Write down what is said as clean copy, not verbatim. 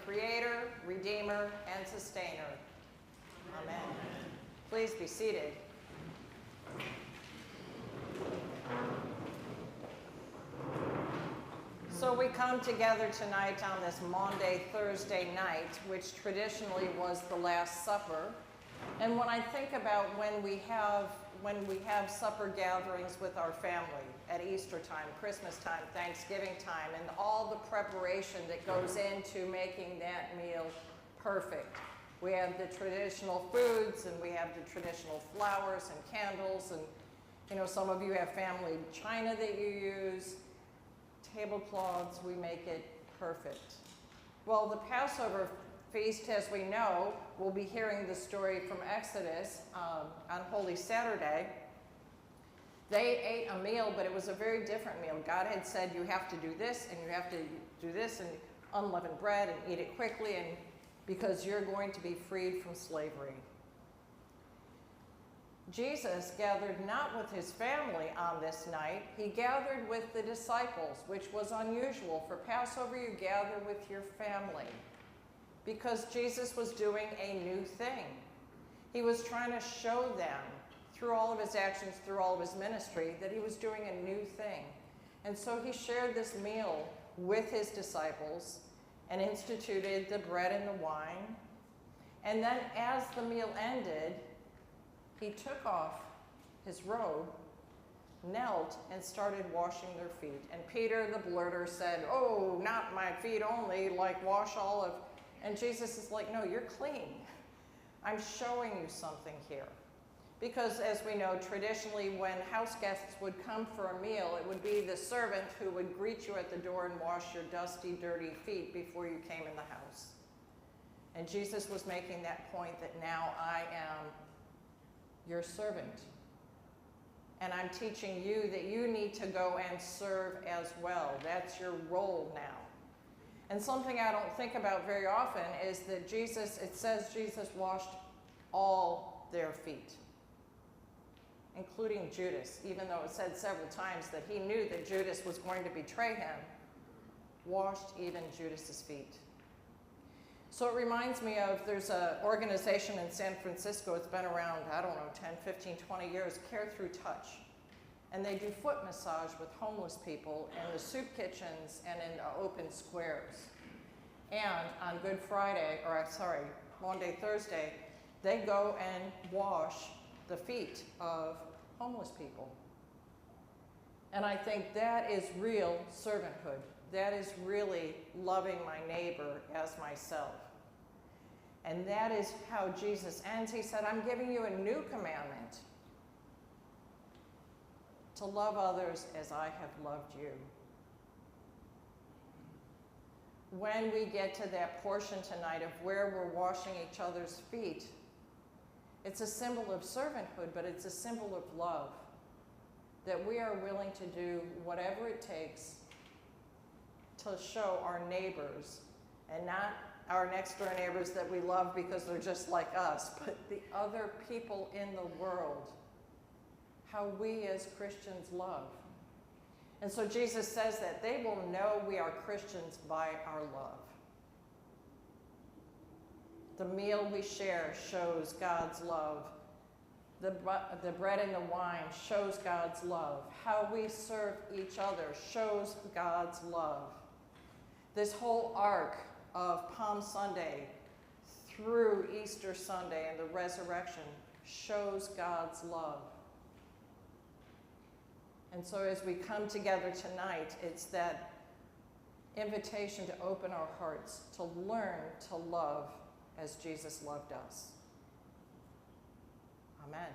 Creator, Redeemer, and Sustainer. Amen. Please be seated. So we come together tonight on this Maundy Thursday night, which traditionally was the Last Supper. And when I think about when we have supper gatherings with our family at Easter time, Christmas time, Thanksgiving time, and all the preparation that goes into making that meal perfect. We have the traditional foods, and we have the traditional flowers and candles, and some of you have family china that you use, tablecloths. We make it perfect. Well, the Passover feast, as we know, we'll be hearing the story from Exodus on Holy Saturday. They ate a meal, but it was a very different meal. God had said, you have to do this, and you have to do this, and unleavened bread, and eat it quickly, and because you're going to be freed from slavery. Jesus gathered not with his family on this night. He gathered with the disciples, which was unusual. For Passover, you gather with your family, because Jesus was doing a new thing. He was trying to show them, through all of his actions, through all of his ministry, that he was doing a new thing. And so he shared this meal with his disciples and instituted the bread and the wine. And then as the meal ended, he took off his robe, knelt, and started washing their feet. And Peter the blurter said, "Oh, not my feet only, like wash all of..." And Jesus is like, "No, you're clean. I'm showing you something here." Because as we know, traditionally when house guests would come for a meal, it would be the servant who would greet you at the door and wash your dusty, dirty feet before you came in the house. And Jesus was making that point that now I am your servant. And I'm teaching you that you need to go and serve as well. That's your role now. And something I don't think about very often is that it says Jesus washed all their feet, including Judas, even though it said several times that he knew that Judas was going to betray him, washed even Judas's feet. So it reminds me of, there's an organization in San Francisco, it's been around, 10, 15, 20 years, Care Through Touch. And they do foot massage with homeless people in the soup kitchens and in open squares. And on Maundy Thursday, they go and wash the feet of homeless people. And I think that is real servanthood. That is really loving my neighbor as myself. And that is how Jesus ends. He said, "I'm giving you a new commandment, to love others as I have loved you." When we get to that portion tonight of where we're washing each other's feet, it's a symbol of servanthood, but it's a symbol of love, that we are willing to do whatever it takes to show our neighbors, and not our next door neighbors that we love because they're just like us, but the other people in the world, how we as Christians love. And so Jesus says that they will know we are Christians by our love. The meal we share shows God's love. The bread and the wine shows God's love. How we serve each other shows God's love. This whole arc of Palm Sunday through Easter Sunday and the resurrection shows God's love. And so as we come together tonight, it's that invitation to open our hearts, to learn to love as Jesus loved us. Amen.